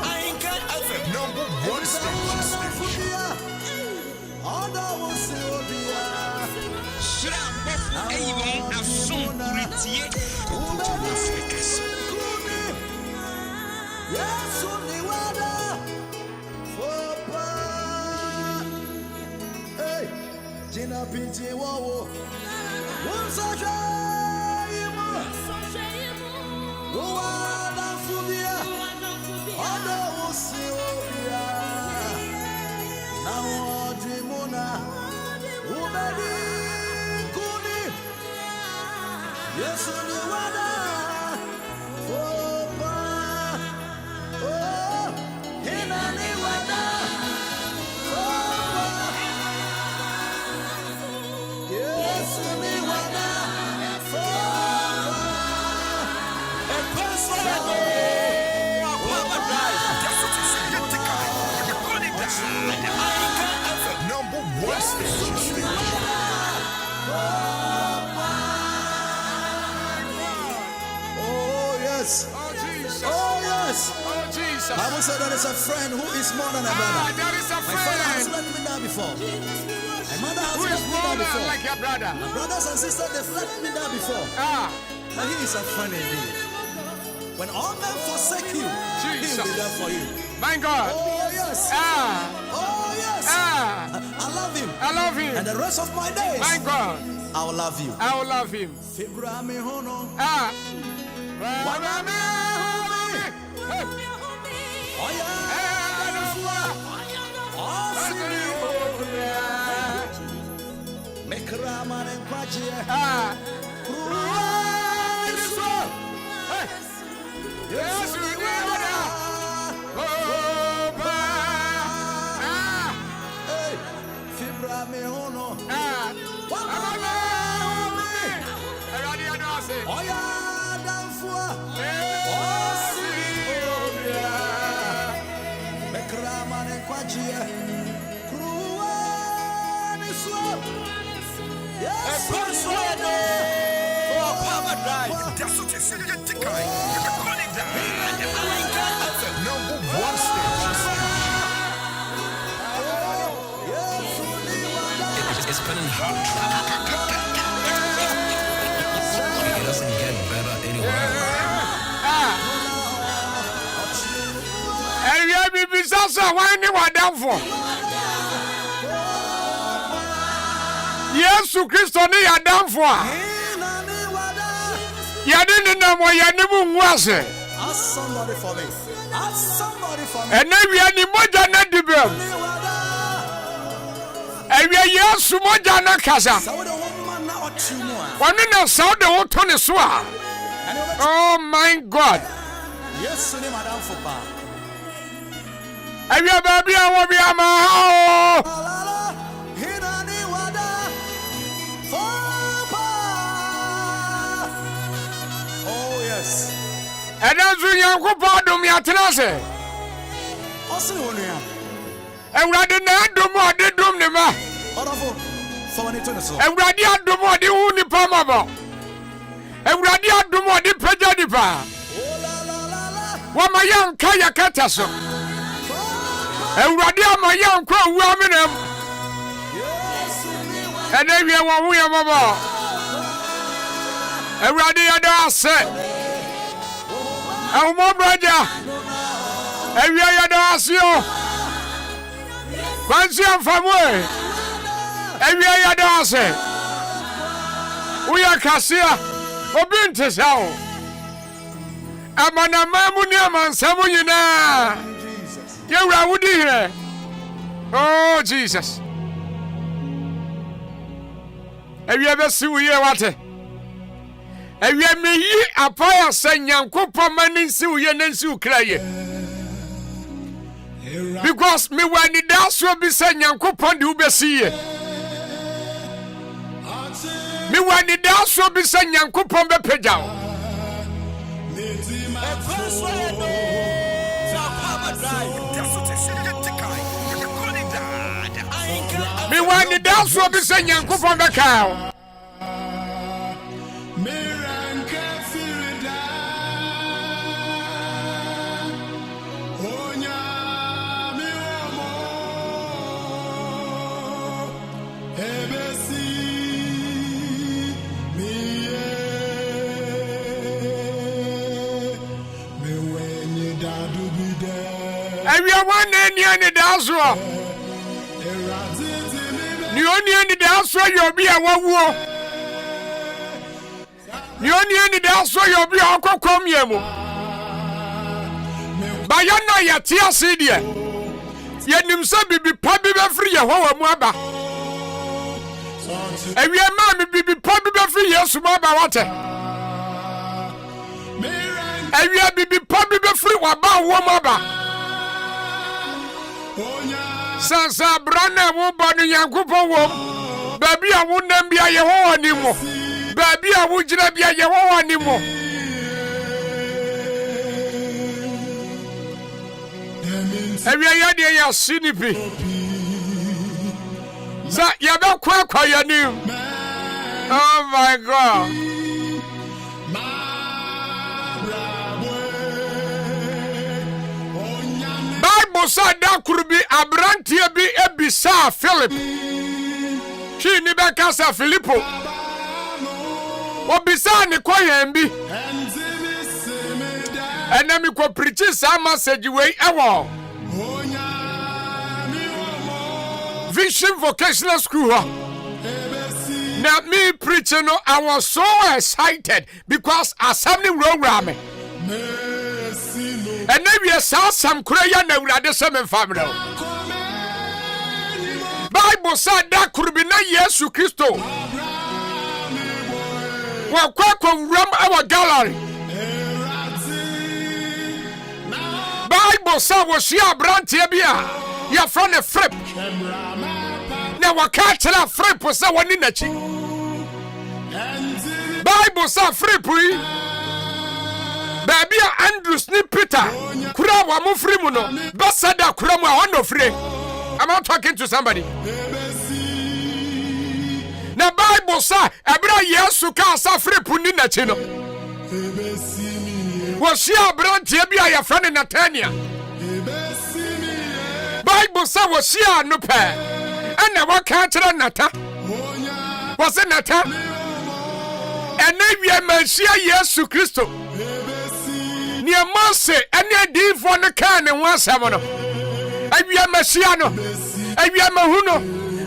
Ahenkan FM #1 station. Jina pinti wawo Wonsoja ima Wada fubia Odo usiobia Na wadrimuna Ubedi kuni Yesu ni wada Fopa Oh Hina ni wada Bible said there is a friend who is more than a brother. There is a My father has friend let me down before. My mother has who let is me more down than before. like your brother. My brothers and sisters, they've let me down before. But he is a friend indeed. When all men forsake you, he will be there for you. My God. Oh yes. Oh yes. I love him. I love him. And the rest of my days, My God. I will love you. I will love him. It's been hot. It doesn't get better anywhere. And you be bizarre when you are down for. Yes, Christo, you are down for. You didn't know what you never was. Ask somebody for me. Ask somebody for me. And then we are the mother not the bill. And we are yes, mother not casa. One in the south, the whole Tony Swa. Oh my God. Yes, Madame Fopa. And we are baby, I will be a man. Oh yes. And as we are going to do me at Tenase. And we didn't do more, they do me. And we didn't do more, the only Pamabo. And we didn't do more, the Pajadipa. What my young Kaya Kataso. And we didn't my young crow woman. And then we are one way of more. And we didn't say. And more brother. And we are the you. Once you are from where? And we are dancing. We are Cassia. Obintes how? Amana Mamunia man Samuina. You are woody here. Oh Jesus. Have you ever seen we are water? Have you ever me a fire saying Yankopa Manin Suya Nensu cry? Because me when the dance will be saying Yankopon do be see. Me when the dance will be saying Yankopon be pejao. Me when the dance will be saying Yankopon be cow. Ewia one any daso. Ni oni any daso you be a wawo. Ni oni any daso you be a kokom yemu. Ba ya na ya ti ase de. Ye nim so bibi pa bi be free ye ho wa mu aba. Ewia ma mi bibi pa bi be free Yesu mu aba wate. Ewia bibi pa bi be free wa ba wo mu aba. Sansa brana wo bonu Yankopon wo. Baby a wo nam bia ye ho ani mo. Baby a wo gira bia ye ho ani mo. Ewia ya de ya sinipi. Sa ya be kwa ya ni. Oh my God. Bible said that could be abrantie bi ebisa Philip. Chi ni be kasa Philippo. Obisa ni koyen bi. Ena mi ko preach some message we ewo. Vision Vocational School. Now me preaching, I was so excited because I something wrong with me. And then we saw some prayer na we had some family. Bible said that could be na Yesu Kristo. Wa kwa ram our gallery. Bible said was she abrantie bia. Your friend a flip. Now what catch that flip was that one in the chick. Bible said flip we. Baby Andrew Snip Peter. Kura wa mu free mu no. Basada kura mu a no free. I'm not talking to somebody. Now Bible said ebra Yesu ka sa flip ni na chi no. Was she abrantie bia your friend Nathaniel. Bible said was she no pair. And never catch Nata. Was it Nata? And then we are Messiah Yesu Christo. Near Mose, and near deep for the can and 17. And we are Messiano. And we are Mahuno.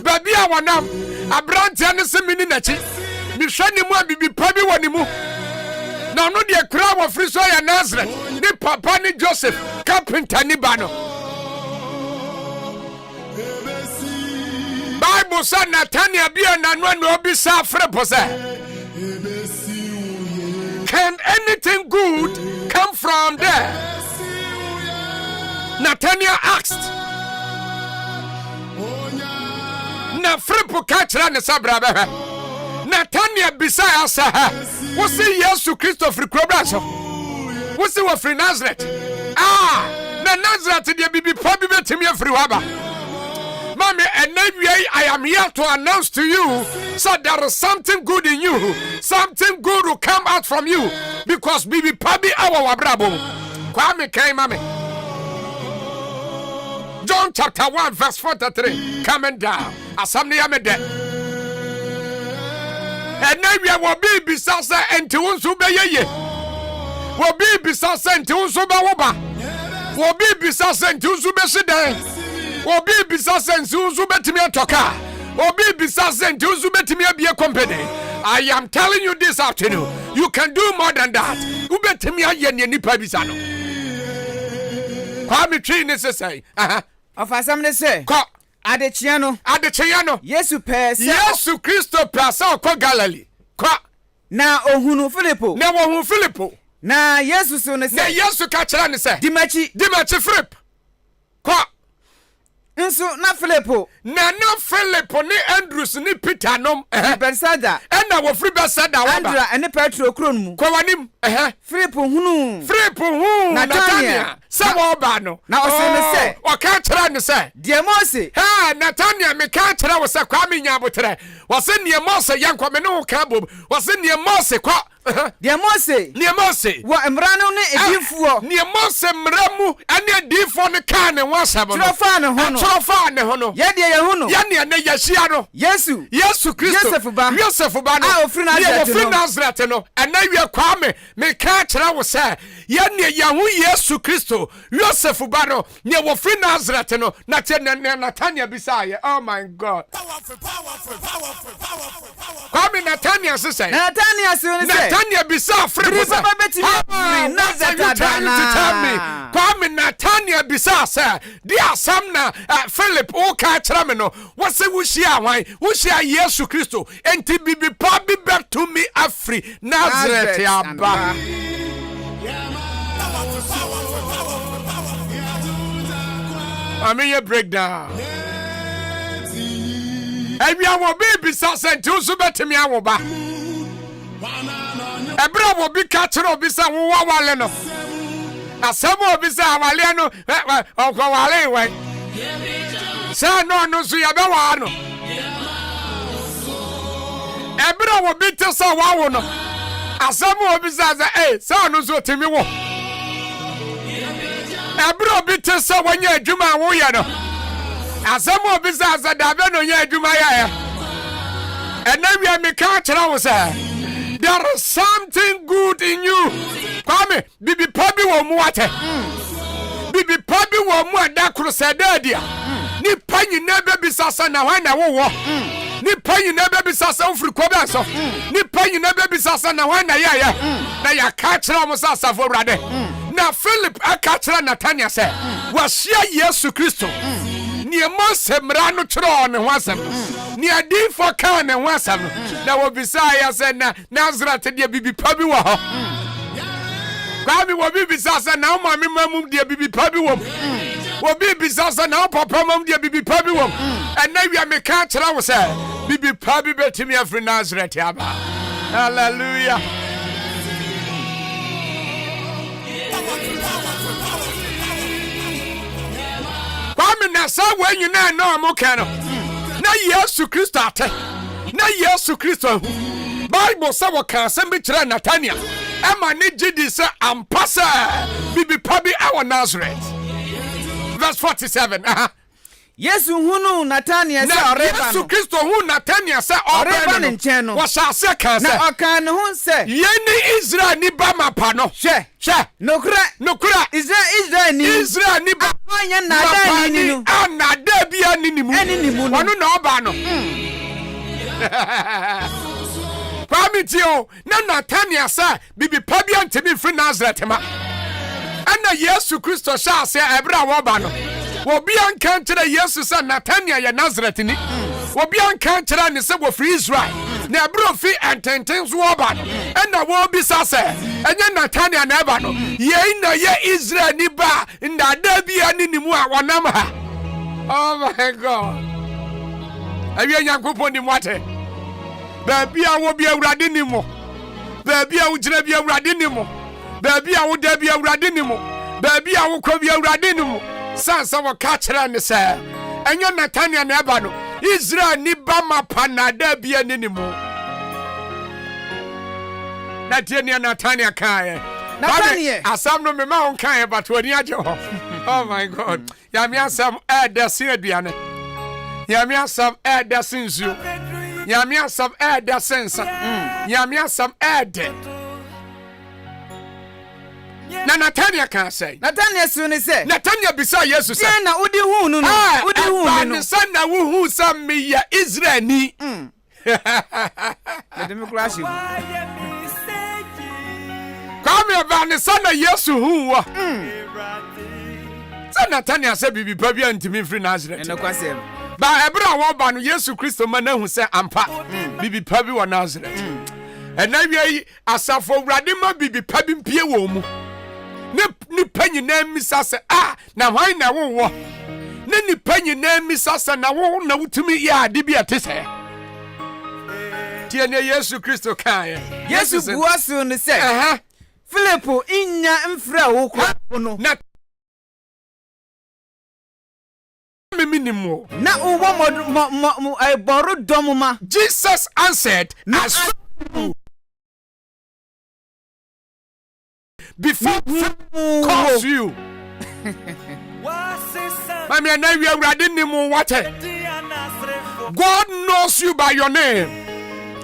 Baby, I want them. A branch and a seminachi. Me shani mo be probably one more. Now, no dear crowd of Friso and Nazareth. Ni Papa ni Joseph. Carpenter ni Bano. Bible said Nathaniel be an one will be suffering. Can anything good come from there? Nathaniel asked. Na fripo catcher ne sabraba. Nathaniel beside us. What's the Yesu Christo free Crobraso? What's the free Nazareth? Ah, na Nazareth the baby probably to me free waba. Mommy, and maybe I am here to announce to you so there is something good in you. Something good will come out from you. Because baby Pabi our brabo. Kwame came, mommy. John chapter 1, verse 43. Coming down. Assembly amede. And maybe I will be beside and to us who be ye. Will be beside and to us who be woba. Will be beside and to us who be sida. Obi bisasen zuzu betimi atoka. Obi bisasen zuzu betimi abie company. I am telling you this afternoon, you can do more than that. Ubetimi aye ne nipa bisano. Kwa mi twi ne say. Of asam ne say. Ko Adechiano. Yesu pese. Yesu Kristo pese ko Galilee. Ko na ohunu Filipo. Na Yesu so ne say. Na Yesu ka kira ne say. Dimachi Philip. Ko nso na Filipo na Filipo ni Andrews ni Peter nom Bersada na wo free Bersada wa Andra ene Petro kron mu kwa wanim Filipo hunu Nathaniel se wo ba no na o se ne se o ka kira ne se de Mose Nathaniel me ka kira wo se kwa me nya botere wo se ne Mose yankwa me no ka bob wo se ne Mose kwa de Mose wo emrano ne edifuo ne Mose mramu ane edifuo ne ka ne wasabo no trofa ne ho no ye de ye hu no ye ne ne yahia no Yesu Kristo Yosef ba no a ofri Nazareth no ena wie kwa me me ka kyerɛ wo sɛ yɛne yɛho Yesu Kristo Joseph ba no ne wo free Nazareth no na te Nathaniel bisaye. Oh my God. Kwame Nathaniel say. Nathaniel bisa free Nazareth. Kwame Nathaniel bisa say. Dia samna Philip o ka kyerɛ me no. Wo se wo hia hwan? Wo hia Yesu Kristo. Enti bibi pa bi back to me afri Nazareth aba. Amiye breakdown. Ebia wo baby sa senti so betimi awoba. Ebra wo bi ka kyerɛ obi sa wo wale no. Asamo obi sa wale no okwa wale we. Sa no so ya be wa no. Ebra wo bi te sa wa wo no. Asamo obi sa sa no so timi wo. Ebro bi te so wanya adwuma wo ye no. Asamo obi sa da be no nya adwuma ya. Enawia me ka kyerɛ wo sɛ there is something good in you. Kwame bibi pabi wo mu ate. Bibi pabi wo mu ada crusade dia. Ni panyi na be bisasa na hwan na wo wo. Ni panyi na be bisasa ofri ko be so. Ni panyi na be bisasa na hwan na ya. Na ya ka kyerɛ mo sa asafo brade. Na Philip aka kyerɛ Nathaniel sɛ wahia Yesu Kristo. Ni Mose mra no kyerɛ ne ho asɛm. Ni adifo ka ne ho asɛm. Na wo bisa ya sɛ na Nazareth de bibi pa bi wɔ hɔ. Kwame wo bi bisa sɛ na wo mame mamum de bibi pa bi wɔ. Wo bi bisa sɛ na wo papa mam de bibi pa bi wɔ. Ɛna wi me ka kyerɛ wo sɛ bibi pa bi betimi afri Nazareth aba. Hallelujah. Kwame na sa we nyina na mo ka no. Na Yesu Kristo ate. Na Yesu Kristo. Bible say wo ka asem bi kyerɛ Nathaniel. Ema ne gidi say ampasa bibi pa bi awa Nazareth. Verse 47. Yesu hunu Nathaniel say oreba no. Yesu Kristo hu Nathaniel say oreba no nchen no. Wo sha se ka say. Na okan ne hu say. Yeni Israel ni ba mapa no. Hwe. Nokura. Israel ni ba anya nada ni no. Anada bia ni mu. Wonu na oba no. Kwamitio na Nathaniel say bibi pa bia ntemi free Nazareth ma. Ana Yesu Kristo sha say ebra wo ba no. Wo bia nkan kyerɛ Yesu say Nathaniel ya Nazareth ni. Wo bia nkan kyerɛ ne say wo free Israel. Na ebra fi ententen so wo ba no. Ana wo bi sa say enye Nathaniel na eba no. Ye na ye Israel ni ba ndada bia ni nimu a wonam ha. Oh my God. Awie Nyankopɔn ni mwate. Baabi a wo bia Awurade ni mo. Baabi a wo gyina bia Awurade ni mo. Baabi a wo da bia Awurade ni mo. Baabi a wo kwa bia Awurade ni mo. Sansa wo ka kyerɛ ne sɛ enye Nathaniel na eba no. Israel ni ba mapa na da bia ni mo. Na tie ne Nathaniel kae. Nathaniel asam no me ma on kae but woni agye ho. Oh my God. Ya me asam da sin aduane. Ya me asam da sin nsuo. Ya me asam da sensa. Ya me asam de. Na Nathaniel can say. Nathaniel soon say. Nathaniel bisa Yesu say. Na udi hu no. Udi hu no. Ba san na wo hu sam me ya Israel ni. Let me crash you. Come ba ne san na Yesu hu wo. Say Nathaniel say bibi pa bia ntimi free Nazareth. No kwasem. Ba ebra wo ba no Yesu Kristo ma na hu say ampa. Bibi pa bi wo Nazareth. Ena wi asafo Awurade ma bibi pa bi mpie wo mu. Ni panyi na misa se na hwan na wo wo. Ni panyi na misa se na wo na wutumi ya ade bi atese. Tie ne Yesu Kristo kan. Yesu buasu ne se. Philip inya mfra wo ko no. Na minimo. Na uwo mo boru domuma. Jesus answered as before calls you. Mami na wi Awurade ni mu wate. God knows you by your name.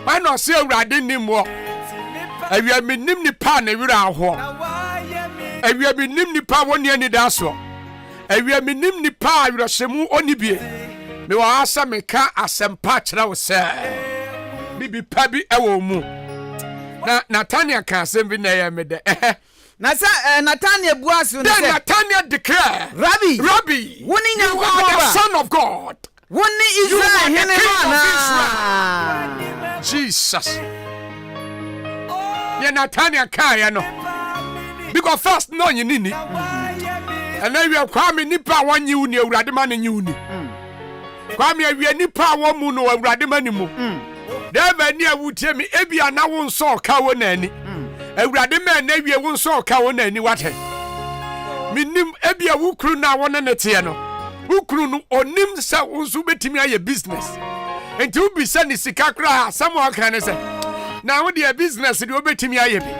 I know say Awurade ni mu. Awia menim nipa na wira ho. Awia menim nipa woni ani da so. Awia menim nipa awira shemu oni bie. Me wa asa meka asempa kira wo se. Bibi pa bi ewo mu. Na Nathaniel ka asem bi na ye me de. Na sa Nathaniel buasu ne say. Nathaniel declare, Rabbi, woni nyankopon the son of God. Woni Israel hene na. Jesus. Yeah, Nathaniel ka ya no. Because first no nyini. And then we are kwame nipa wan yi uni awurade ma ne uni. Kwame awie nipa won mu no awurade ma ne mu. There be ni awutie mi ebia na won so ka wo na ani. Awurade ma na wie won so ka wo na ani wate. Minim ebia wukru na won ne te no. Wukru no onim sa unsu betimi aye business. Enti u bi se ni sika kra samuel kan se. Na wo de business de obetimi aye bi.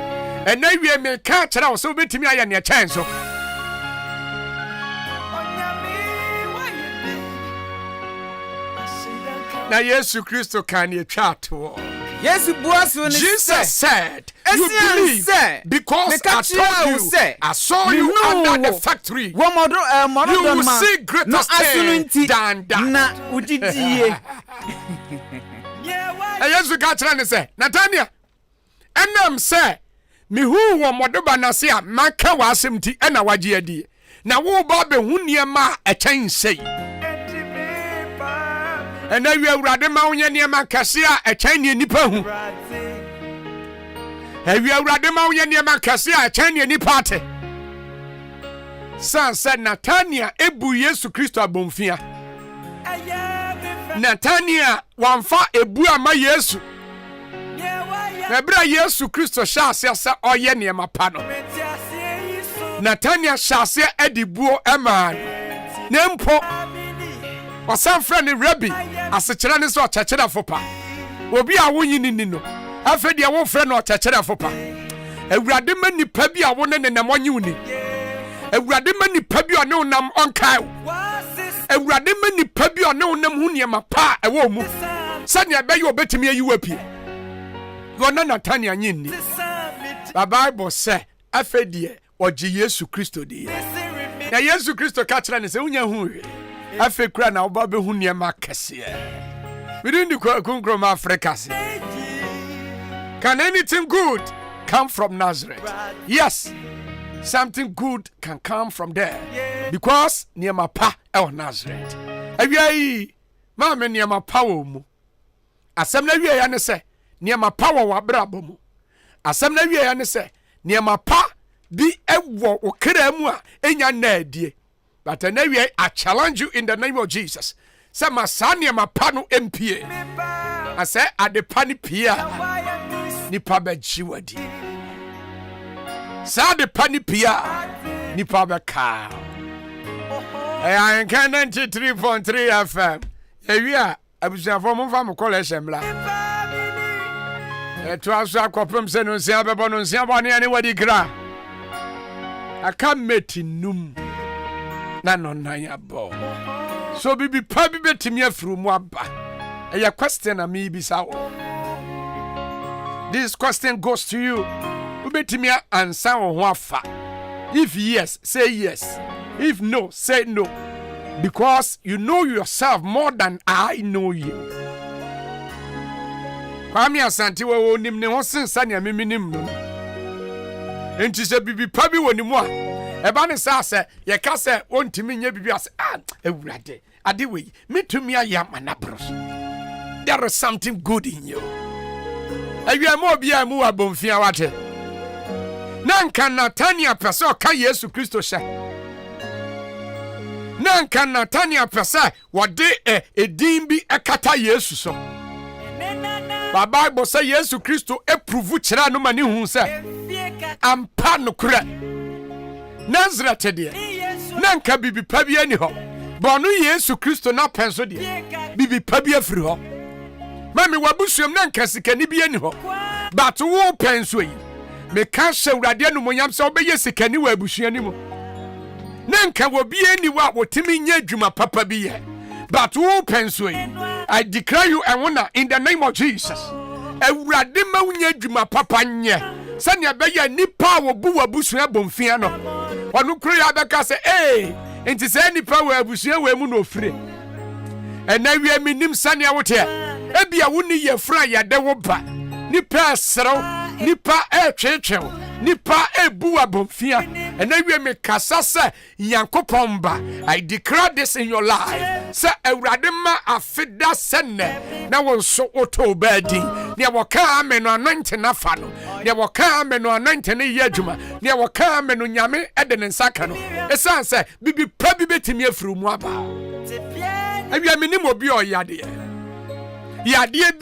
And na wie me ka kira wo so betimi aye ne chan so. Na Yesu Kristo kan ye twato. Yesu buasu ni Jesus said, you believe because I told you, I saw you under the factory. You will see greater things than that. Na ujidiye. Yesu ka kira ni say, Nathaniel, enam say, mi hu wo modoba na se a maka wa asem ti ena wagye adi. Na wo ba be hu niema a kyan sei. And now you are rather mountain near Macasia, a Chinese nippon. Have you rather mountain near Macasia, a Chinese nipate? Son said Nathaniel, Ebu Yesu Christo Bonfia. Nathaniel, one fa Ebua my Yesu. Nebra Yesu Christo shall say, or Yenia Mapano. Nathaniel shall say, Eddie Buo Eman. Nempo. Or some friend Rabbi, as a children so chachera fopa. Will be a winning in no. I fed your one friend or chachera fopa. A radimani pebi a woman and a one uni. A radimani pebi or no nam on cow. A radimani pebi or no nam hunia ma pa a woman. Suddenly I beg you bet me you appear. Go nana Tanya Yindi. The Bible say, I fed ye or Jesu Christo dear. Now Yesu Christo catcher and say, Unya hu. Afe kura na oba be hu niema kese. We didn't konkrom Africa. Can anything good come from Nazareth? Yes. Something good can come from there. Because niema pa e Nazareth. Awiai ma me niema pa wo mu. Asem na wie ya ne se niema pa wo abrabo mu. Asem na wie ya ne se niema pa bi ewo okra mu a enya na adie. But anyway, I challenge you in the name of Jesus. Say my son, my panu MP. I say at the pani pia. Nipa be jiwadi. Say the pani pia. Nipa be ka. Ahenkan 93.3 FM. Ewia abusia fo mo fa mo college mla. To aso akopem se no nsia bebo no nsia bone ani wadi kra. Aka meti num. Na no nanya bo. So bibi pa bi betimi afuru mu aba. Eya question na me bisa wo. This question goes to you. Ubetimi answer wo ho afa. If yes, say yes. If no, say no. Because you know yourself more than I know you. Kwame Asante wo nim ne ho sensa ne ameminim no. Enti se bibi pa bi woni mu a eba ne sa se ye ka se ontimi nya bibi ase ewurade ade we metumi ayama na bros. There is something good in you. Awia mo bia mu abomfia wate. Nanka Nathaniel pese ka Yesu Kristo sha. Nanka Nathaniel pese wode edin bi ekata Yesu so. Ba Bible say Yesu Kristo eprove kira no mani hu se ampa no kura. Nazareth de. Nanka bibi pa bi ani ho. Bonu Yesu Kristo na penso de. Bibi pa bi afiri ho. Mami wabusuam nanka sikani bi ani ho. But wo penso yi. Me ka hye urade no monyam se obeye sikani wa abusuani mu. Nanka wo bi ani wa wotimi nya adwuma papa bi ye. But wo penso yi. I declare you and in the name of Jesus. Urade ma unya adwuma papa nye. sanya bɛyɛ nipa wo bu wabusua bomfia no ɔno kuro ya bɛka sɛ enti sɛ nipa wo abusua wo mu no ofire ɛna wie minim sanya wote ebia wo ni yɛ fra ya de wo ba nipa serew nipa twetwew nipa ebu abomfia ɛna wie me kasa sɛ Nyankopɔn ba I declare this in your life sɛ awurade ma afida sɛnɛ na wo nso oto baadin ne wɔka ame no anointing na fa no ne wɔka ame no anointing ne yɛ adwuma ne wɔka ame no nyame ɛde ne nsa ka no ɛsan sɛ bibi pa bi betimi afiri mu aba awia menim obi ɔyadeɛ yadeɛ